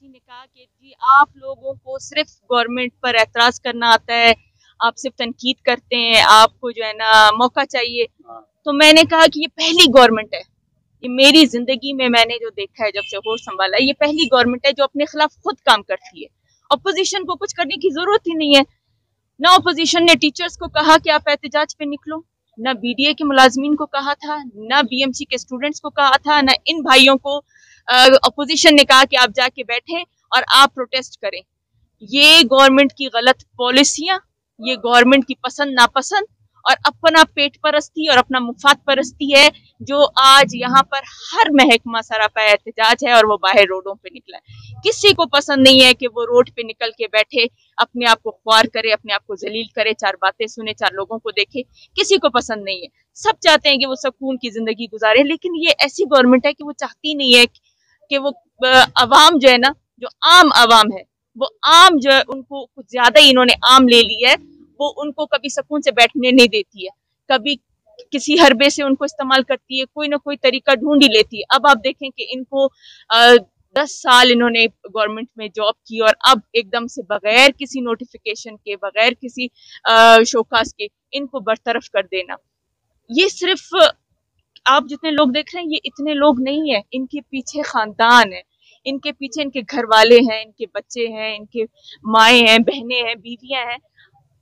किसी ने कहा कि जी आप लोगों को सिर्फ गवर्नमेंट पर एतराज़ करना आता है, आप सिर्फ तनकीद करते हैं, आपको जो है ना मौका चाहिए। तो मैंने कहा कि ये पहली गवर्नमेंट है, ये मेरी जिंदगी में मैंने जो देखा है जब से होश संभाला, ये पहली गवर्नमेंट है जो अपने खिलाफ खुद काम करती है। अपोजिशन को कुछ करने की जरूरत ही नहीं है। ना अपोजिशन ने टीचर्स को कहा कि आप एहतजाज पे निकलो, ना बीडीए के मुलाजमीन को कहा था, ना बीएमसी के स्टूडेंट्स को कहा था, ना इन भाइयों को अपोजिशन ने कहा कि आप जाके बैठे और आप प्रोटेस्ट करें। ये गवर्नमेंट की गलत पॉलिसियां, ये गवर्नमेंट की पसंद नापसंद और अपना पेट परस्ती और अपना मुफाद परस्ती है जो आज यहाँ पर हर महकमा सरापा एहतजाज है और वो बाहर रोडों पे निकला है। किसी को पसंद नहीं है कि वो रोड पे निकल के बैठे, अपने आप को ख्वार करे, अपने आप को जलील करे, चार बातें सुने, चार लोगों को देखे। किसी को पसंद नहीं है। सब चाहते हैं कि वो सुकून की जिंदगी गुजारे, लेकिन ये ऐसी गवर्नमेंट है कि वो चाहती नहीं है कि वो अवाम जो है ना, जो आम अवाम है, वो आम जो है उनको कुछ ज्यादा ही इन्होंने आम ले ली है। वो उनको कभी सुकून से बैठने नहीं देती है, कभी किसी हरबे से उनको इस्तेमाल करती है, कोई ना कोई तरीका ढूंढ ही लेती है। अब आप देखें कि इनको 10 साल इन्होंने गवर्नमेंट में जॉब की और अब एकदम से बगैर किसी नोटिफिकेशन के, बगैर किसी शोकास के इनको बरतरफ कर देना, ये सिर्फ आप जितने लोग देख रहे हैं ये इतने लोग नहीं है, इनके पीछे खानदान है, इनके पीछे इनके घर वाले हैं, इनके बच्चे हैं, इनके माएँ हैं, बहनें हैं, बीवियां हैं।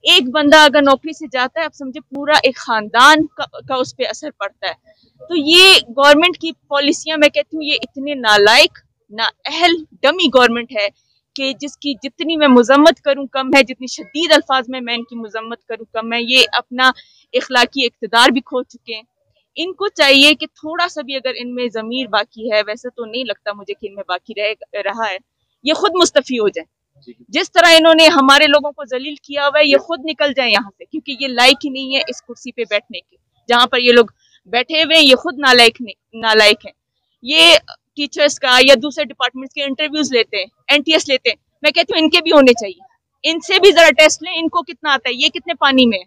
एक बंदा अगर नौकरी से जाता है, आप समझे पूरा एक खानदान का उस पर असर पड़ता है। तो ये गवर्नमेंट की पॉलिसियां, मैं कहती हूँ ये इतने नालायक, नाअहल, डमी गवर्नमेंट है कि जिसकी जितनी मैं मजम्मत करूं कम है, जितनी शदीद अल्फाज में मैं इनकी मजम्मत करूं कम है। ये अपना इखलाकी इक़्तिदार भी खो चुके हैं। इनको चाहिए कि थोड़ा सा भी अगर इनमें ज़मीर बाकी है, वैसे तो नहीं लगता मुझे कि इनमें बाकी रहा है, ये खुद मुस्तफ़ी हो जाए। जिस तरह इन्होंने हमारे लोगों को जलील किया हुआ है, ये खुद निकल जाए यहाँ से, क्योंकि ये लायक ही नहीं है इस कुर्सी पे बैठने के। जहाँ पर ये लोग बैठे हुए हैं ये खुद नालायक हैं। ये टीचर्स का या दूसरे डिपार्टमेंट्स के इंटरव्यूज लेते हैं, एनटीएस लेते हैं, मैं कहती हूँ इनके भी होने चाहिए। इनसे भी जरा टेस्ट लें, इनको कितना आता है, ये कितने पानी में है।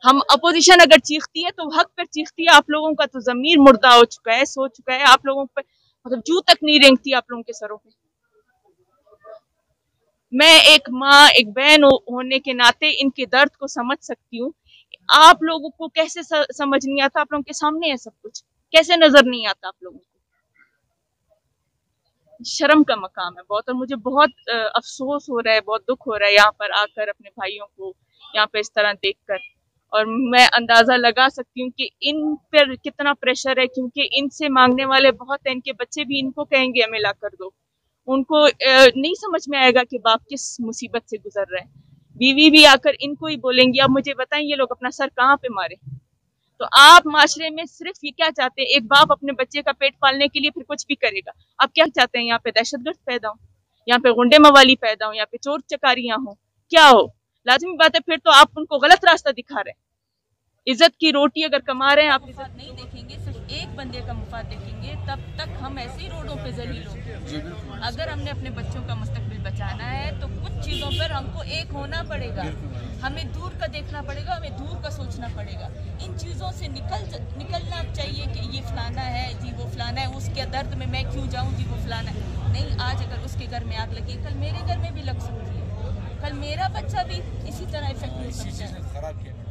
हम अपोजिशन अगर चीखती है तो हक पर चीखती है। आप लोगों का तो जमीर मुर्दा हो चुका है, सो चुका है। आप लोगों पर मतलब जू तक नहीं रेंगती आप लोगों के सरों पे। मैं एक माँ, एक बहन होने के नाते इनके दर्द को समझ सकती हूँ। आप लोगों को कैसे समझ नहीं आता? आप लोगों के सामने है सब कुछ, कैसे नजर नहीं आता आप लोगों को? शर्म का मकाम है बहुत, और मुझे बहुत अफसोस हो रहा है, बहुत दुख हो रहा है यहाँ पर आकर अपने भाइयों को यहाँ पे इस तरह देखकर। और मैं अंदाजा लगा सकती हूँ कि इन पर कितना प्रेशर है, क्योंकि इनसे मांगने वाले बहुत हैं। इनके बच्चे भी इनको कहेंगे हमें ला कर दो। उनको नहीं समझ में आएगा कि बाप किस मुसीबत से गुजर रहे हैं। बीवी भी आकर इनको ही बोलेंगी। अब मुझे बताएं ये लोग अपना सर कहाँ पे मारे? तो आप माशरे में सिर्फ ये क्या चाहते हैं? एक बाप अपने बच्चे का पेट पालने के लिए फिर कुछ भी करेगा। आप क्या चाहते हैं? यहाँ पे दहशतगर्द पैदा हो, यहाँ पे गुंडे मवाली पैदा हो, यहाँ पे चोर चकारियां हो, क्या हो? लाजमी बात है फिर तो आप उनको गलत रास्ता दिखा रहे हैं। इज्जत की रोटी अगर कमा रहे हैं आप, इज्जत नहीं देखेंगे, सिर्फ एक बंदे का मुफाद देखेंगे, तब तक हम ऐसे ही रोडों पे जलील होंगे। अगर हमने अपने बच्चों का मुस्तकबिल बचाना है तो कुछ चीज़ों पर हमको एक होना पड़ेगा। हमें दूर का देखना पड़ेगा, हमें दूर का सोचना पड़ेगा। इन चीज़ों से निकलना चाहिए कि ये फलाना है जी, वो फलाना है, उसके दर्द में मैं क्यों जाऊँ जी, वो फलाना है। नहीं, आज अगर उसके घर में आग लगी, कल मेरे घर में भी लग सकती है, कल मेरा बच्चा भी इसी तरह इफेक्ट हो सकता है।